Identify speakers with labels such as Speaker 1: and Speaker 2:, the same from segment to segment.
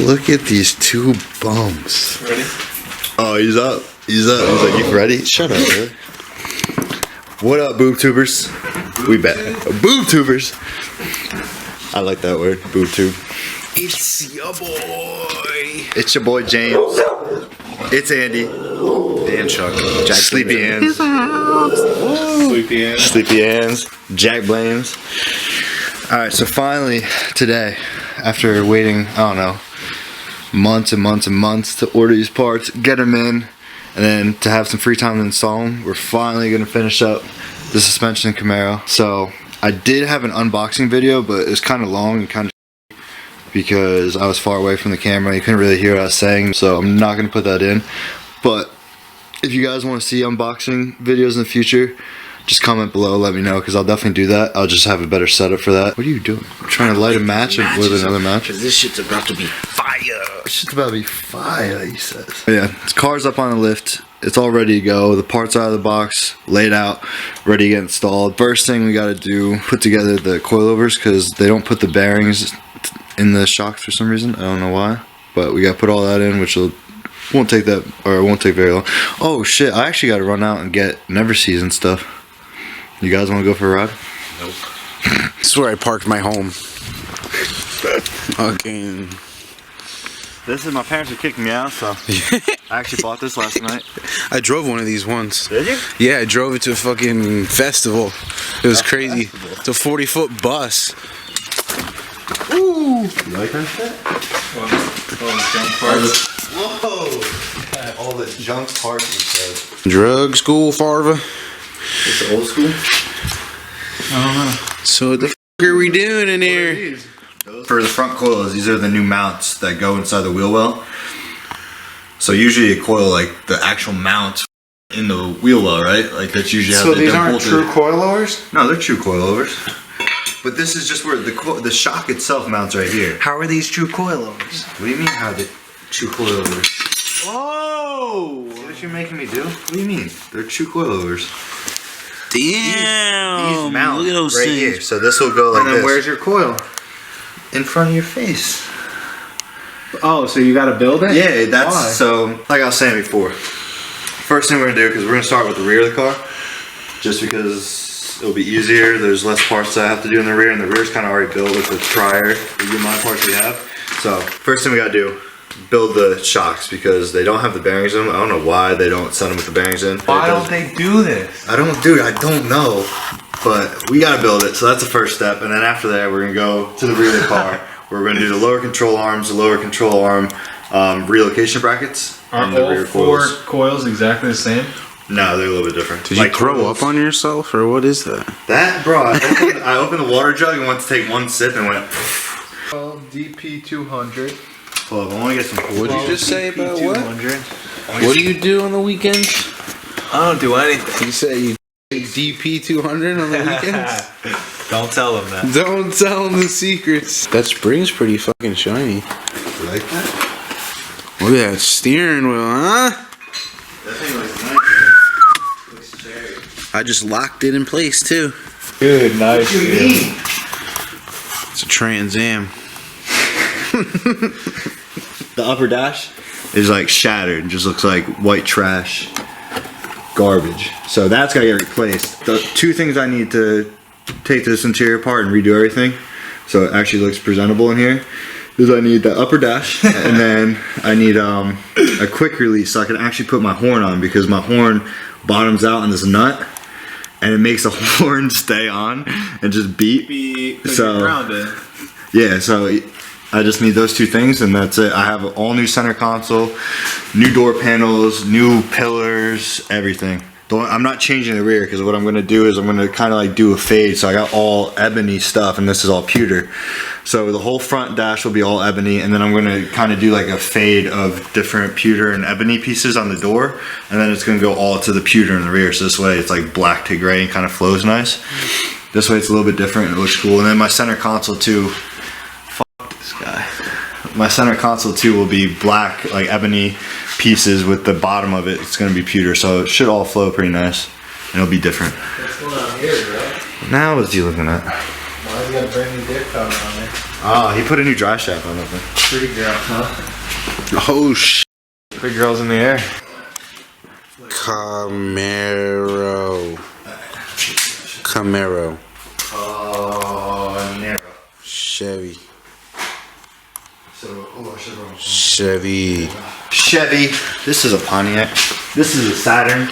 Speaker 1: Look at these two bums.
Speaker 2: Ready?
Speaker 1: Oh, he's up. He's up. He's like, you ready? Shut up, man. What up, boob tubers? We bet. Boob tubers. I like that word, boob tube.
Speaker 2: It's your boy.
Speaker 1: It's your boy James. It's Andy.
Speaker 2: And Chuck.
Speaker 1: Jack Sleepy Hands.
Speaker 2: Sleepy Hands.
Speaker 1: Sleepy Hands. Jackblames. Alright, so finally today, after waiting, I don't know, months and months and months to order these parts, get them in, and then to have some free time to install them, we're finally going to finish up the suspension in Camaro. So I did have an unboxing video, but it was kind of long and kind of because I was far away from the camera. You couldn't really hear what I was saying, so I'm not going to put that in. But if you guys want to see unboxing videos in the future, just comment below, let me know, because I'll definitely do that. I'll just have a better setup for that. What are you doing? I'm trying to light a match with another match?
Speaker 2: Because this shit's about to be fire.
Speaker 1: This shit's about to be fire, he says. Yeah, this car's up on the lift. It's all ready to go. The parts are out of the box, laid out, ready to get installed. First thing we got to do, put together the coilovers, because they don't put the bearings in the shocks for some reason. I don't know why, but we got to put all that in, which won't take that, or it won't take very long. Oh shit, I actually got to run out and get never sees and stuff. You guys want to go for a ride?
Speaker 2: Nope. This is where I parked my home. Okay.
Speaker 1: This is, my parents are kicking me out, so I actually bought this last night.
Speaker 2: I drove one of these once.
Speaker 1: Did you?
Speaker 2: Yeah, I drove it to a fucking festival. It was crazy.
Speaker 1: Festival.
Speaker 2: It's a 40-foot bus.
Speaker 1: Ooh! You like that shit? Whoa! All the junk parts, he says.
Speaker 2: Drug school, Farva.
Speaker 1: It's old school? I don't know.
Speaker 2: So what the f*** are we doing in here?
Speaker 1: For the front coils, these are the new mounts that go inside the wheel well. So usually a coil, like the actual mount in the wheel well, right? Like that's usually how
Speaker 3: so
Speaker 1: they
Speaker 3: these aren't
Speaker 1: bolted.
Speaker 3: true coilovers?
Speaker 1: No, they're true coilovers. But this is just where the shock itself mounts right here.
Speaker 3: How are these true coilovers?
Speaker 1: What do you mean how the true coilovers?
Speaker 3: Whoa!
Speaker 1: See what you're making me do? What do you mean? They're true coilovers.
Speaker 2: Damn!
Speaker 1: These mount
Speaker 2: Look at those
Speaker 1: right
Speaker 2: things.
Speaker 1: here. So this will go like
Speaker 3: And then
Speaker 1: this.
Speaker 3: where's your coil?
Speaker 1: In front of your face.
Speaker 3: Oh, so you gotta build it?
Speaker 1: Yeah, that's
Speaker 3: Why?
Speaker 1: so. Like I was saying before, first thing we're gonna do, because we're gonna start with the rear of the car, just because it'll be easier. There's less parts that I have to do in the rear, and the rear's kind of already built with the prior the amount of parts we have. So first thing we gotta do, build the shocks, because they don't have the bearings in them. I don't know why they don't send them with the bearings in.
Speaker 3: Why don't they do this?
Speaker 1: I don't know, but we gotta build it. So that's the first step, and then after that, we're gonna go to the rear of the car. We're going to do the lower control arms, the lower control arm relocation brackets.
Speaker 3: Aren't
Speaker 1: and the
Speaker 3: all
Speaker 1: rear
Speaker 3: four
Speaker 1: coils.
Speaker 3: coils exactly the same?
Speaker 1: No, they're a little bit different.
Speaker 2: Did you throw up on yourself, or what is that?
Speaker 1: That, bro, I opened the water jug and went to take one sip and went.
Speaker 3: Well, DP200.
Speaker 1: Hold up, I want to get some cool.
Speaker 2: What'd you just say about what?
Speaker 3: DP200.
Speaker 2: What do you do on the weekends?
Speaker 3: I don't do anything.
Speaker 2: You say you DP 200 on the weekends?
Speaker 3: Don't tell them that.
Speaker 2: Don't tell them the secrets. That spring's pretty fucking shiny.
Speaker 1: You like that?
Speaker 2: Look at that steering wheel, huh?
Speaker 1: That thing looks nice. Looks cherry.
Speaker 2: I just locked it in place too.
Speaker 3: Good, nice.
Speaker 1: What do you mean?
Speaker 2: It's a Trans Am.
Speaker 1: The upper dash is like shattered and just looks like white trash. Garbage. So that's gotta get replaced. The two things I need to take this interior apart and redo everything so it actually looks presentable in here is I need the upper dash and then I need a quick release so I can actually put my horn on, because my horn bottoms out in this nut and it makes the horn stay on and just beep. So yeah, so I just need those two things and that's it. I have all new center console, new door panels, new pillars, everything. I'm not changing the rear, because what I'm going to do is I'm going to kind of like do a fade. So I got all ebony stuff and this is all pewter. So the whole front dash will be all ebony, and then I'm going to kind of do like a fade of different pewter and ebony pieces on the door, and then it's going to go all to the pewter in the rear. So this way it's like black to gray and kind of flows nice. This way it's a little bit different and it looks cool. And then my center console too. My center console too will be black, like ebony pieces with the bottom of it. It's gonna be pewter, so it should all flow pretty nice, and it'll be different.
Speaker 3: What's going on here, bro?
Speaker 1: Now what's he looking at?
Speaker 3: Why is he got a brand new dick cover on there?
Speaker 1: Oh, he put a new drive shaft on it.
Speaker 3: Pretty girl, huh?
Speaker 2: Oh shit.
Speaker 3: Big girls in the air.
Speaker 2: Camaro.
Speaker 1: Oh, narrow.
Speaker 2: Chevy.
Speaker 1: So, oh, I should have wrong.
Speaker 2: Chevy.
Speaker 1: Chevy. This is a Pontiac. This is a Saturn.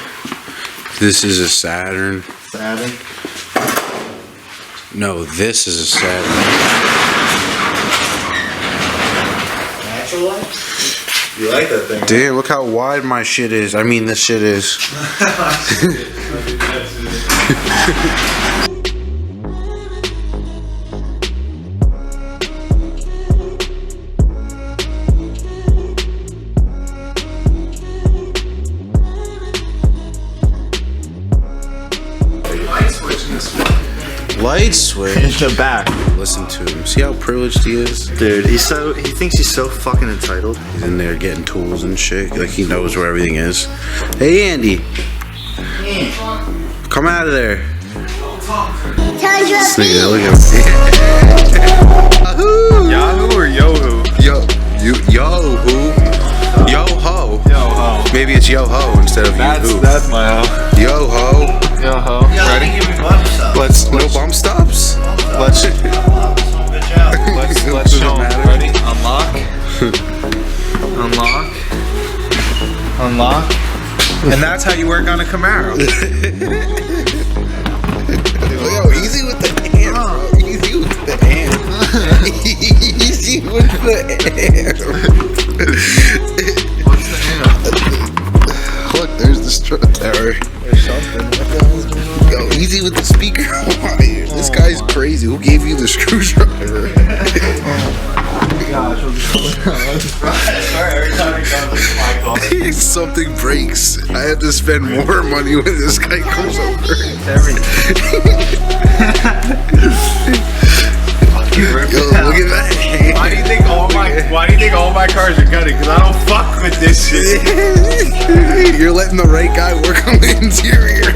Speaker 2: This is a Saturn.
Speaker 1: Saturn.
Speaker 2: No, this is a Saturn.
Speaker 1: Natural light? You like that thing?
Speaker 2: Damn, look how wide my shit is. I mean, this shit is. Light switch.
Speaker 1: In the back.
Speaker 2: Listen to him. See how privileged he is?
Speaker 1: Dude, he thinks he's so fucking entitled.
Speaker 2: He's in there getting tools and shit. Like he knows where everything is. Hey, Andy. Come out of there. This nigga, look at him.
Speaker 3: Yahoo or Yohoo?
Speaker 2: Yo-ho. Yo-ho.
Speaker 3: Yo-ho.
Speaker 2: Maybe it's yo-ho instead of yo-ho.
Speaker 3: That's my ho.
Speaker 2: Yo-ho.
Speaker 3: Yo-ho. Ready?
Speaker 2: Let's no bump stops.
Speaker 3: Let's show them. Ready? Unlock. Unlock. Unlock. And that's how you work on a Camaro.
Speaker 2: Yo, easy with the hand, bro. Easy with the hand. Easy with the hand.
Speaker 3: What's the amp?
Speaker 2: Look, there's the strut tower.
Speaker 3: There's something.
Speaker 2: Yo, easy with the speaker wire. This guy's crazy. Who gave you the screwdriver?
Speaker 3: Gosh, every time it comes to my car.
Speaker 2: If something breaks, I have to spend more money when this guy comes over. Yo, look at that.
Speaker 3: Why do you think all my cars are gutted? Because I don't fuck with this shit.
Speaker 2: You're letting the right guy work on the interior.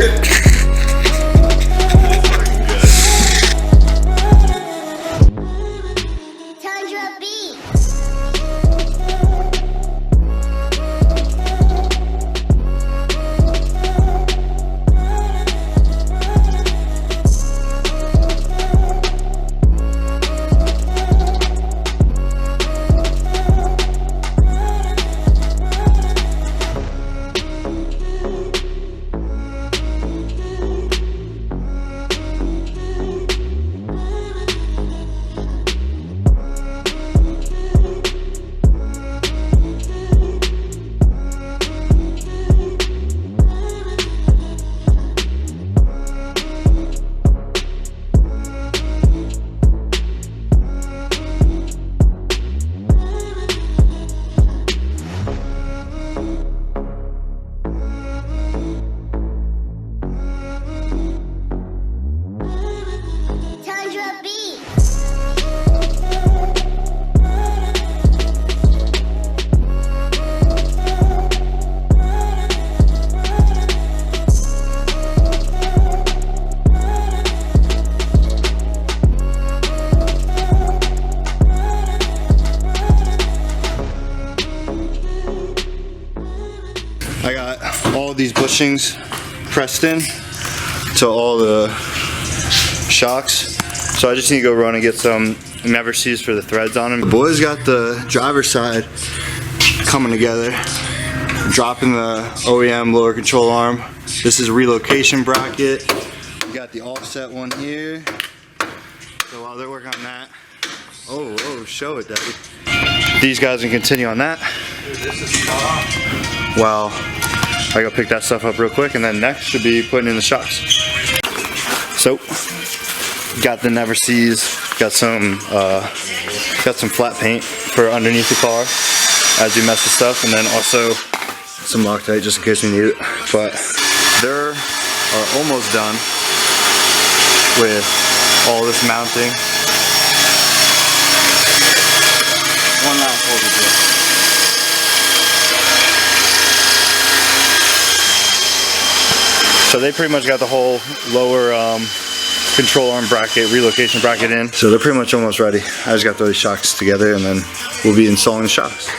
Speaker 1: I got all these bushings pressed in to all the shocks. So I just need to go run and get some never sees for the threads on them. Boys got the driver's side coming together, dropping the OEM lower control arm. This is a relocation bracket. We got the offset one here. So while they're working on that, oh, show it, Daddy. These guys can continue on that.
Speaker 3: Dude, this is tough.
Speaker 1: Well, I go pick that stuff up real quick, and then next should be putting in the shocks. So, got the never sees, got some flat paint for underneath the car as we mess with stuff, and then also some Loctite just in case we need it. But they are almost done with all this mounting. One last hold to do. So they pretty much got the whole lower control arm bracket, relocation bracket in. So they're pretty much almost ready. I just got to throw these shocks together and then we'll be installing the shocks.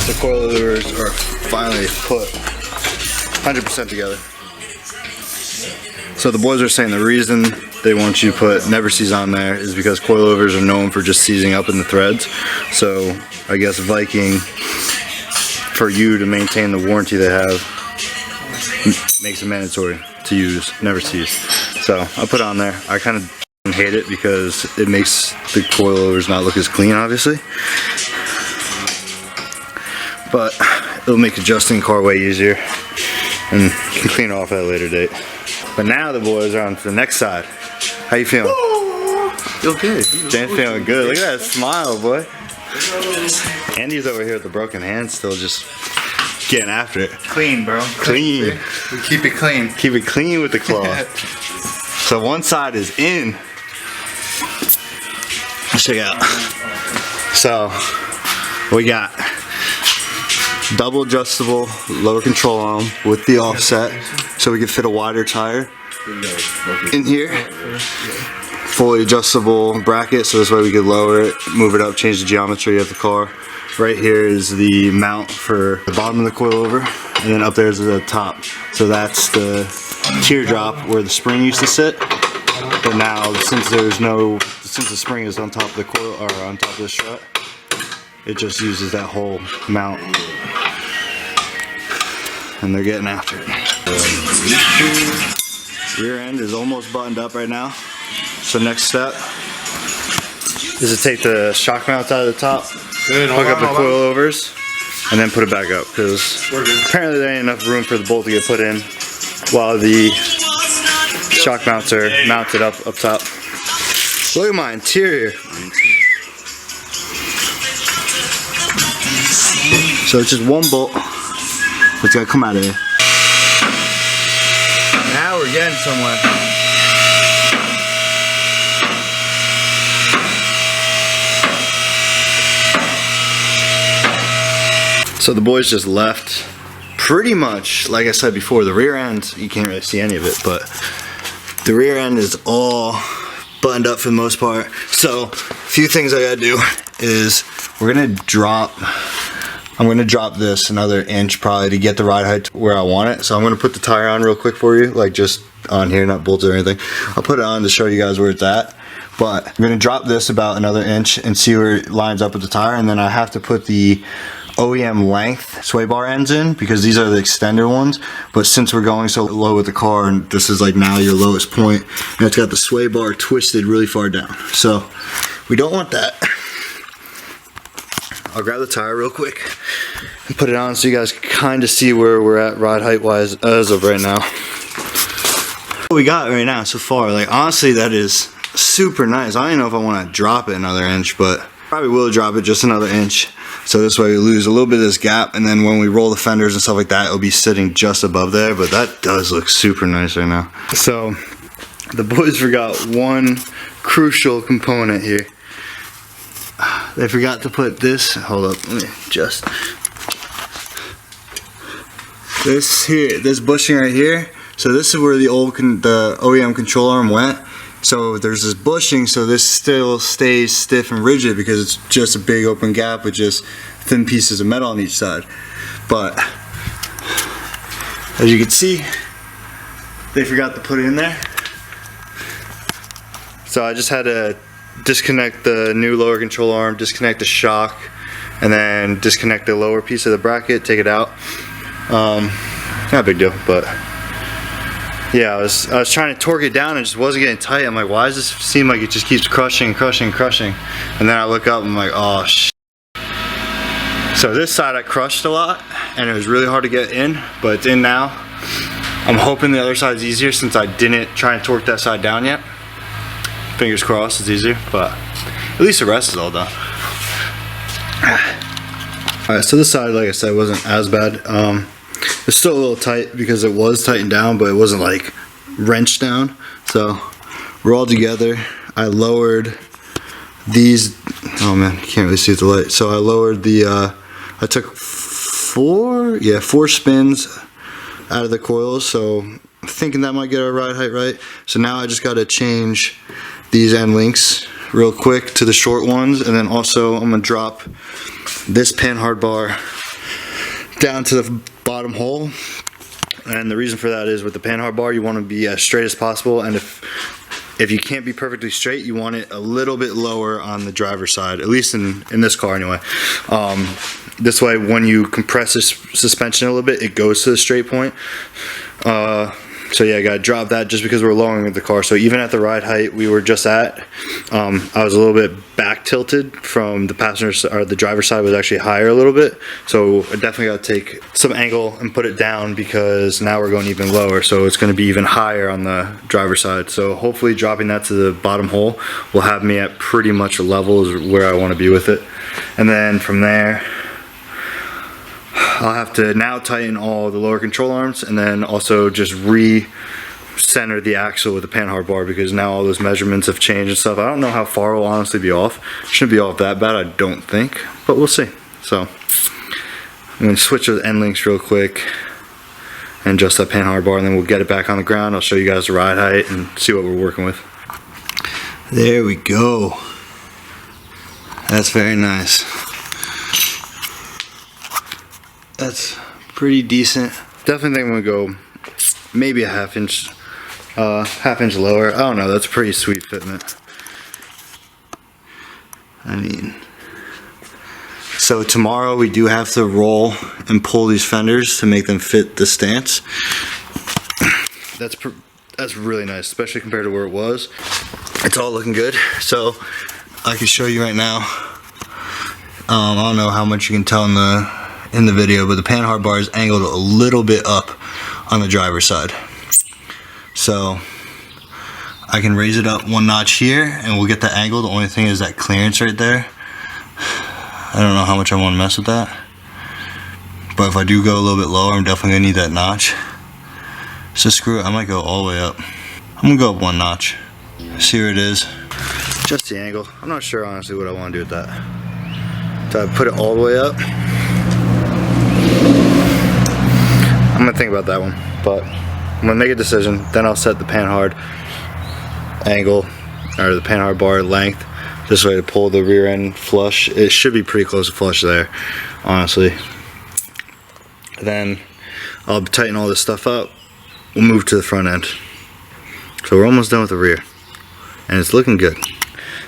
Speaker 1: So coilovers are finally put 100% together. So the boys are saying the reason they want you to put never seize on there is because coilovers are known for just seizing up in the threads. So I guess Viking, for you to maintain the warranty they have, makes it mandatory to use never seize. So I put it on there. I kind of hate it because it makes the coilovers not look as clean, obviously. But it'll make adjusting the car way easier and you can clean it off at a later date. But now the boys are on to the next side. How you feeling?
Speaker 3: Feel good.
Speaker 1: James feeling good. Look at that smile, boy. Andy's over here with the broken hand still just getting after it.
Speaker 3: Clean, bro.
Speaker 1: Clean.
Speaker 3: We keep it clean.
Speaker 1: Keep it clean with the claw. So one side is in. Let's check it out. So we got double adjustable lower control arm with the offset so we can fit a wider tire in here. Fully adjustable bracket so this way we can lower it, move it up, change the geometry of the car. Right here is the mount for the bottom of the coilover, and then up there is the top. So that's the teardrop where the spring used to sit. But now since the spring is on top of the coil or on top of the strut, it just uses that whole mount. And they're getting after it. Rear end is almost buttoned up right now. So next step is to take the shock mounts out of the top, hook up the coilovers, and then put it back up because apparently there ain't enough room for the bolt to get put in while the shock mounts are mounted up top. Look at my interior. So it's just one bolt. It's gotta come out of here.
Speaker 3: Now we're getting somewhere.
Speaker 1: So the boys just left pretty much, like I said before, the rear end, you can't really see any of it, but the rear end is all buttoned up for the most part. So a few things I gotta do is I'm gonna drop this another inch probably to get the ride height to where I want it. So I'm gonna put the tire on real quick for you, like just on here, not bolted or anything. I'll put it on to show you guys where it's at. But I'm gonna drop this about another inch and see where it lines up with the tire, and then I have to put the OEM length sway bar ends in because these are the extender ones. But since we're going so low with the car, and this is like now your lowest point, and it's got the sway bar twisted really far down. So we don't want that. I'll grab the tire real quick and put it on so you guys kind of see where we're at ride height wise as of right now. What we got right now so far, like honestly that is super nice. I don't even know if I want to drop it another inch, but probably will drop it just another inch. So this way we lose a little bit of this gap, and then when we roll the fenders and stuff like that, it'll be sitting just above there, but that does look super nice right now. So the boys forgot one crucial component here. They forgot to put this, hold up, let me adjust. This here, this bushing right here, so this is where the OEM control arm went. So there's this bushing, so this still stays stiff and rigid because it's just a big open gap with just thin pieces of metal on each side. But as you can see, they forgot to put it in there. So I just had to disconnect the new lower control arm, disconnect the shock, and then disconnect the lower piece of the bracket, take it out. Not a big deal, but yeah, I was trying to torque it down and it just wasn't getting tight. I'm like, why does this seem like it just keeps crushing, and then I look up and I'm like, oh shit. So this side I crushed a lot and it was really hard to get in, but it's in now. I'm hoping the other side's easier since I didn't try and torque that side down yet. Fingers crossed it's easier, but at least the rest is all done. Alright, so this side, like I said, wasn't as bad. It's still a little tight because it was tightened down, but it wasn't like wrenched down. So we're all together. I lowered these, oh man, you can't really see the light. So I lowered the, I took four spins out of the coils. So I'm thinking that might get our ride height right. So now I just got to change these end links real quick to the short ones, and then also I'm gonna drop this panhard bar down to the bottom hole. And the reason for that is with the panhard bar, you want to be as straight as possible, and if you can't be perfectly straight, you want it a little bit lower on the driver's side, at least in this car anyway. This way, when you compress this suspension a little bit, it goes to the straight point. So yeah, I gotta drop that just because we're lowering the car. So even at the ride height we were just at, I was a little bit back tilted from the passenger, or the driver's side was actually higher a little bit. So I definitely gotta take some angle and put it down because now we're going even lower. So it's gonna be even higher on the driver's side. So hopefully dropping that to the bottom hole will have me at pretty much a level is where I wanna be with it. And then from there, I'll have to now tighten all the lower control arms and then also just re-center the axle with the panhard bar because now all those measurements have changed and stuff. I don't know how far it will honestly be off. Shouldn't be off that bad, I don't think, but we'll see. So I'm going to switch those end links real quick and adjust that panhard bar, and then we'll get it back on the ground. I'll show you guys the ride height and see what we're working with. There we go. That's very nice. That's pretty decent. Definitely think I'm gonna go maybe a half inch lower. I don't know, that's a pretty sweet fitment. I mean, so tomorrow we do have to roll and pull these fenders to make them fit the stance. That's really nice, especially compared to where it was. It's all looking good. So I can show you right now. I don't know how much you can tell in the video, but the panhard bar is angled a little bit up on the driver's side. So I can raise it up one notch here and we'll get the angle. The only thing is that clearance right there. I don't know how much I want to mess with that. But if I do go a little bit lower, I'm definitely gonna need that notch. So screw it, I might go all the way up. I'm gonna go up one notch. See where it is. Just the angle. I'm not sure honestly what I want to do with that. Do I put it all the way up? I'm gonna think about that one, but I'm gonna make a decision. Then I'll set the panhard angle, or the panhard bar length, this way to pull the rear end flush. It should be pretty close to flush there, honestly. Then I'll tighten all this stuff up. We'll move to the front end. So we're almost done with the rear, and it's looking good.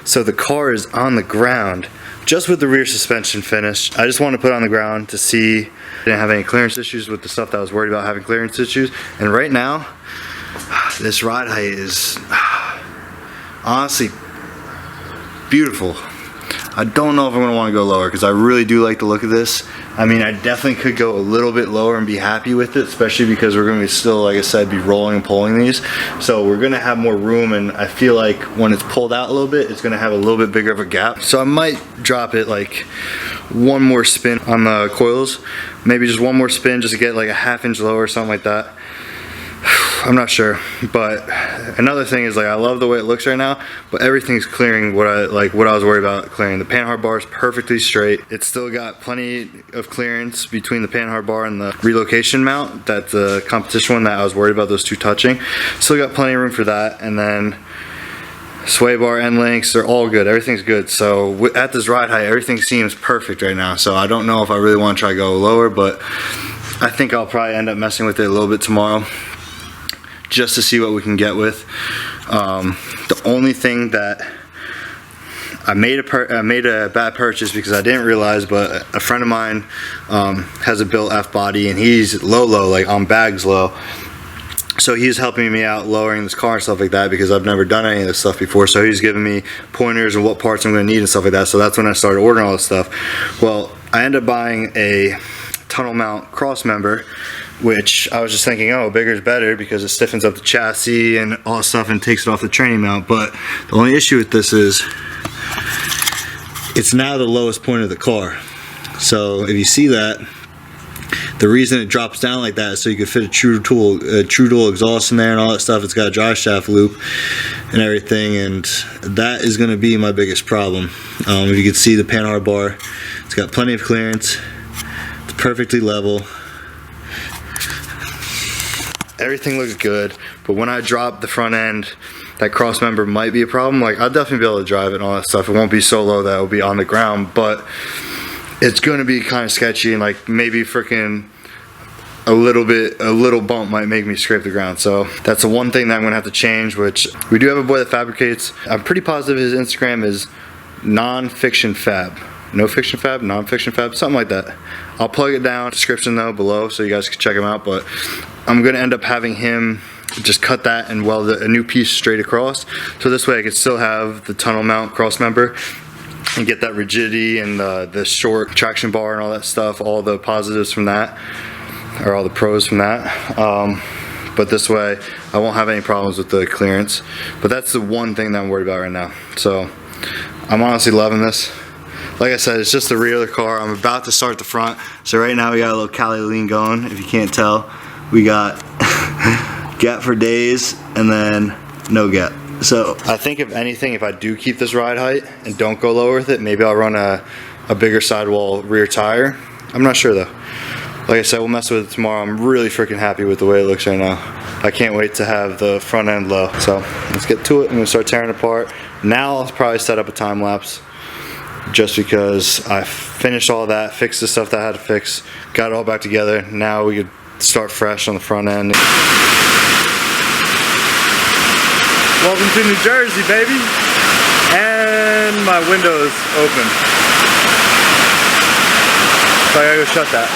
Speaker 1: So the car is on the ground, just with the rear suspension finished. I just wanted to put it on the ground to see I didn't have any clearance issues with the stuff that I was worried about having clearance issues. And right now, this ride height is honestly beautiful. I don't know if I'm gonna want to go lower because I really do like the look of this. I mean, I definitely could go a little bit lower and be happy with it, especially because we're gonna be still, like I said, be rolling and pulling these. So we're gonna have more room, and I feel like when it's pulled out a little bit, it's gonna have a little bit bigger of a gap. So I might drop it like one more spin on the coils, maybe just one more spin just to get like a half inch lower or something like that. I'm not sure, but another thing is, like, I love the way it looks right now, but everything's clearing what I was worried about clearing. The panhard bar is perfectly straight. It's still got plenty of clearance between the panhard bar and the relocation mount. That's the competition one that I was worried about those two touching. Still got plenty of room for that. And then sway bar end links, they're all good. Everything's good. So at this ride height, everything seems perfect right now. So I don't know if I really want to try to go lower, but I think I'll probably end up messing with it a little bit tomorrow, just to see what we can get with. The only thing that I made a bad purchase because I didn't realize, but a friend of mine has a built F body, and he's low, like on bags low. So he's helping me out lowering this car and stuff like that, because I've never done any of this stuff before. So he's giving me pointers on what parts I'm going to need and stuff like that. So that's when I started ordering all this stuff. Well, I ended up buying a tunnel mount cross member, which I was just thinking, oh, bigger is better because it stiffens up the chassis and all that stuff and takes it off the training mount. But the only issue with this is it's now the lowest point of the car. So if you see that, the reason it drops down like that is so you can fit a true dual exhaust in there and all that stuff. It's got a drive shaft loop and everything, and that is going to be my biggest problem. If you can see the panhard bar, it's got plenty of clearance. It's perfectly level. Everything looks good, but when I drop the front end, that cross member might be a problem. Like, I'll definitely be able to drive it and all that stuff. It won't be so low that it'll be on the ground, but it's going to be kind of sketchy, and like maybe freaking a little bump might make me scrape the ground. So that's the one thing that I'm going to have to change, which we do have a boy that fabricates. I'm pretty positive his Instagram is non-fiction fab. No fiction fab, non-fiction fab, something like that. I'll plug it down, description though below, so you guys can check him out. But I'm gonna end up having him just cut that and weld a new piece straight across, so this way I could still have the tunnel mount cross member and get that rigidity and the short traction bar and all that stuff, all the positives from that, or all the pros from that. But this way I won't have any problems with the clearance. But that's the one thing that I'm worried about right now. So I'm honestly loving this. Like I said, it's just the rear of the car. I'm about to start the front. So right now we got a little Cali lean going. If you can't tell, we got gap for days and then no gap. So I think if anything, if I do keep this ride height and don't go lower with it, maybe I'll run a bigger sidewall rear tire. I'm not sure though. Like I said, we'll mess with it tomorrow. I'm really freaking happy with the way it looks right now. I can't wait to have the front end low. So let's get to it. I'm gonna start tearing it apart. Now I'll probably set up a time lapse, just because I finished all that, fixed the stuff that I had to fix, got it all back together. Now we could start fresh on the front end. Welcome to New Jersey, baby. And my window is open, so I gotta go shut that.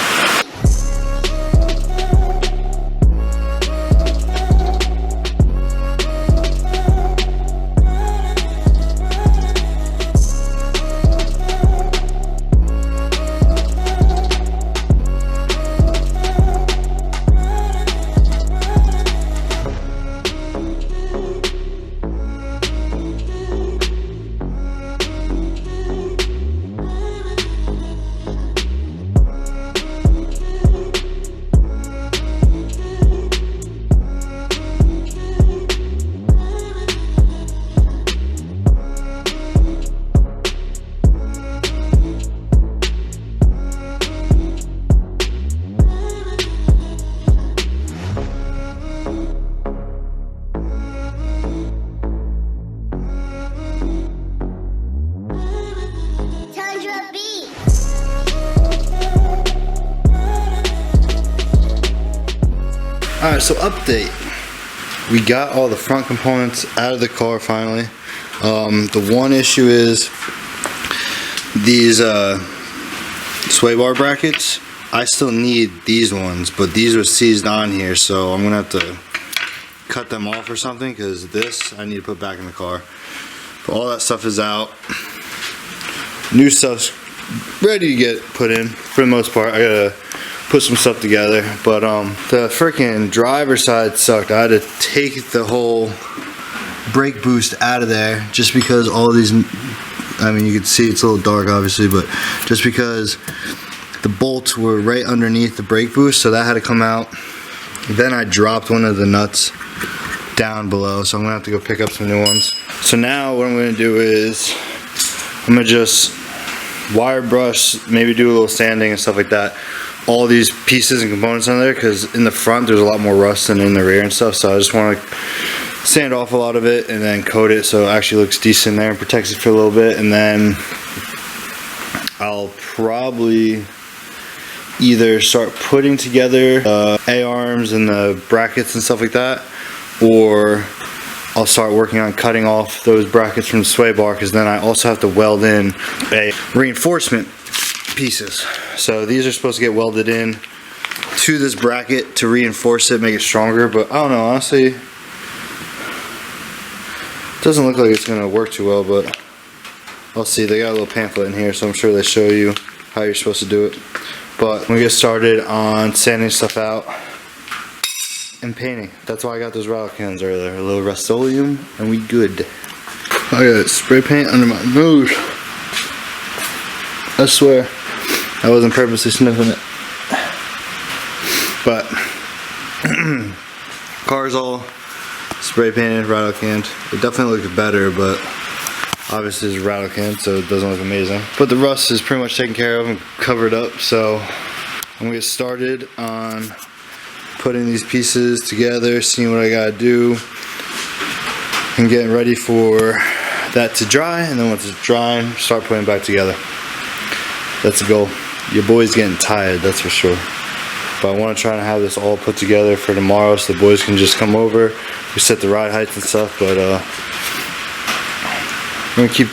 Speaker 1: Alright, so update. We got all the front components out of the car finally. The one issue is these sway bar brackets. I still need these ones, but these are seized on here, so I'm gonna have to cut them off or something, because this I need to put back in the car. But all that stuff is out. New stuff's ready to get put in for the most part. I gotta put some stuff together, but the freaking driver's side sucked. I had to take the whole brake boost out of there just because all these, I mean, you can see it's a little dark obviously, but just because the bolts were right underneath the brake boost, so that had to come out. Then I dropped one of the nuts down below, so I'm gonna have to go pick up some new ones. So now what I'm gonna do is I'm gonna just wire brush, maybe do a little sanding and stuff like that, all these pieces and components on there, because in the front there's a lot more rust than in the rear and stuff. So I just want to sand off a lot of it and then coat it so it actually looks decent there and protects it for a little bit. And then I'll probably either start putting together A-arms and the brackets and stuff like that, or I'll start working on cutting off those brackets from the sway bar, because then I also have to weld in a reinforcement pieces. So these are supposed to get welded in to this bracket to reinforce it, make it stronger, but I don't know, honestly, it doesn't look like it's going to work too well, but I'll see. They got a little pamphlet in here, so I'm sure they show you how you're supposed to do it. But we get started on sanding stuff out and painting. That's why I got those rattle cans earlier. A little Rust-Oleum and we good. I got spray paint under my nose. I swear. I wasn't purposely sniffing it. But car's all spray painted, rattle canned. It definitely looks better, but obviously it's a rattle can, so it doesn't look amazing. But the rust is pretty much taken care of and covered up, so I'm gonna get started on putting these pieces together, seeing what I gotta do, and getting ready for that to dry, and then once it's drying, start putting it back together. That's the goal. Your boy's getting tired, that's for sure. But I want to try and have this all put together for tomorrow so the boys can just come over. We set the ride heights and stuff, but we're gonna keep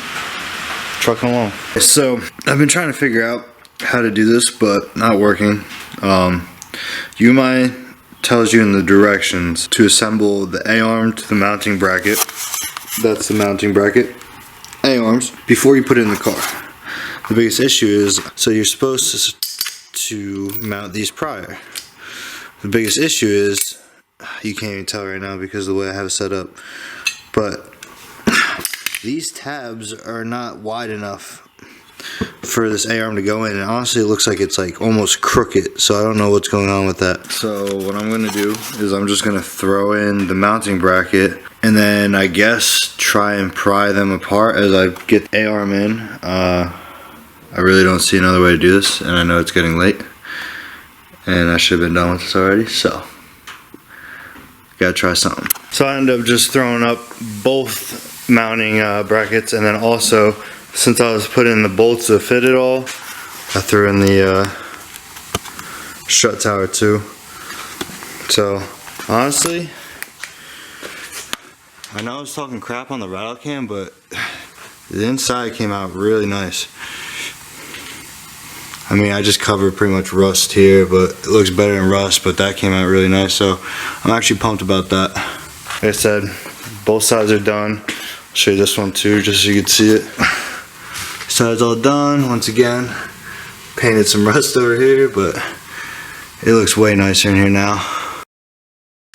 Speaker 1: trucking along. So I've been trying to figure out how to do this, but not working. UMI tells you in the directions to assemble the A-arm to the mounting bracket. That's the mounting bracket. A-arms before you put it in the car. The biggest issue is, so you're supposed to mount these prior. The biggest issue is, you can't even tell right now because of the way I have it set up, but these tabs are not wide enough for this A-arm to go in, and honestly it looks like it's like almost crooked, so I don't know what's going on with that. So what I'm going to do is I'm just going to throw in the mounting bracket and then I guess try and pry them apart as I get the A-arm in. I really don't see another way to do this, and I know it's getting late and I should have been done with this already, so gotta try something. So I ended up just throwing up both mounting brackets, and then also, since I was putting the bolts to fit it all, I threw in the strut tower too. So honestly, I know I was talking crap on the rattle can, but the inside came out really nice. I mean, I just covered pretty much rust here, but it looks better than rust, but that came out really nice, so I'm actually pumped about that. Like I said, both sides are done. I'll show you this one too, just so you can see it. Side's all done. Once again, painted some rust over here, but it looks way nicer in here now.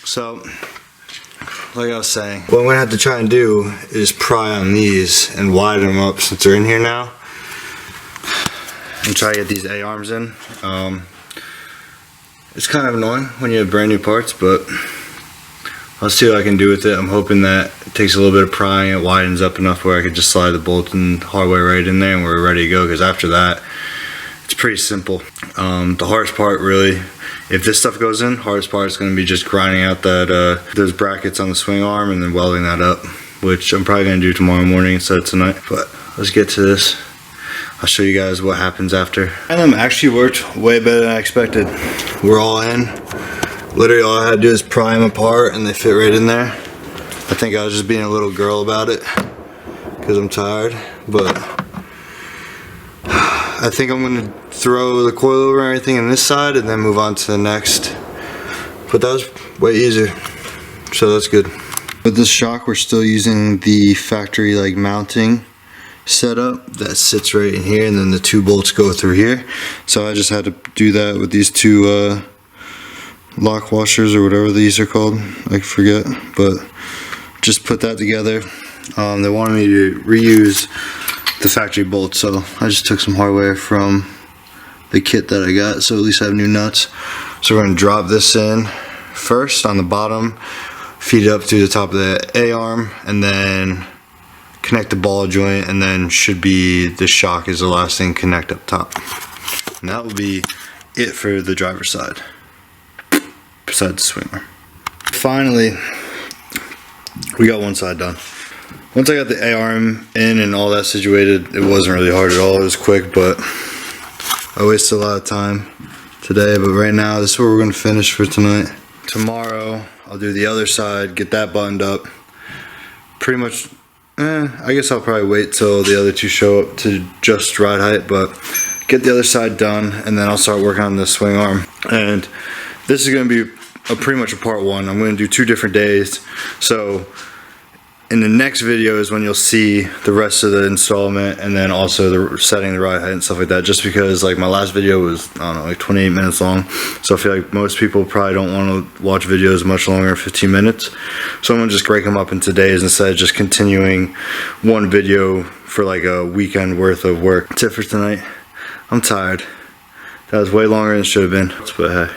Speaker 1: So, like I was saying, what I'm gonna have to try and do is pry on these and widen them up since they're in here now, and try to get these A-arms in. It's kind of annoying when you have brand new parts, but I'll see what I can do with it. I'm hoping that it takes a little bit of prying, it widens up enough where I could just slide the bolt and hardware right in there and we're ready to go, because after that, it's pretty simple. The hardest part really, if this stuff goes in, hardest part is going to be just grinding out that those brackets on the swing arm and then welding that up, which I'm probably going to do tomorrow morning instead of tonight. But let's get to this. I'll show you guys what happens after. And them actually worked way better than I expected. We're all in. Literally all I had to do is pry them apart and they fit right in there. I think I was just being a little girl about it because I'm tired, but I think I'm gonna throw the coilover and everything in this side and then move on to the next. But that was way easier, so that's good. With this shock, we're still using the factory like mounting setup that sits right in here, and then the two bolts go through here. So I just had to do that with these two lock washers or whatever these are called, I forget, but just put that together. They wanted me to reuse the factory bolts, so I just took some hardware from the kit that I got, so at least I have new nuts. So we're going to drop this in first on the bottom, feed it up to the top of the A-arm, and then connect the ball joint, and then should be the shock is the last thing, connect up top. And that will be it for the driver's side, besides the swing arm. Finally, we got one side done. Once I got the A-arm in and all that situated, it wasn't really hard at all. It was quick, but I wasted a lot of time today. But right now, this is where we're going to finish for tonight. Tomorrow, I'll do the other side, get that buttoned up, pretty much, I guess I'll probably wait till the other two show up to just ride height, but get the other side done, and then I'll start working on the swing arm. And this is going to be pretty much a part one. I'm going to do 2 different days. So in the next video is when you'll see the rest of the installment, and then also the setting the ride height and stuff like that, just because like my last video was, I don't know, like 28 minutes long. So I feel like most people probably don't want to watch videos much longer than 15 minutes. So I'm going to just break them up into days instead of just continuing one video for like a weekend worth of work. That's it for tonight. I'm tired. That was way longer than it should have been. But hey,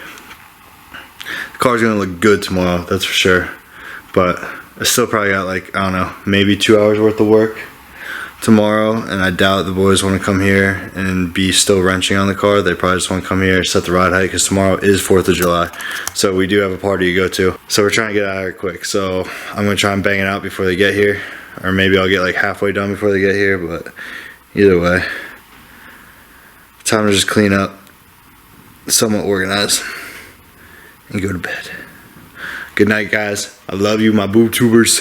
Speaker 1: the car's going to look good tomorrow, that's for sure. But I still probably got like, I don't know, maybe 2 hours worth of work tomorrow, and I doubt the boys want to come here and be still wrenching on the car. They probably just want to come here, set the ride height, because tomorrow is 4th of July. So we do have a party to go to. So we're trying to get out of here quick. So I'm going to try and bang it out before they get here. Or maybe I'll get like halfway done before they get here, but either way. Time to just clean up, somewhat organize, and go to bed. Good night, guys. I love you, my boob tubers.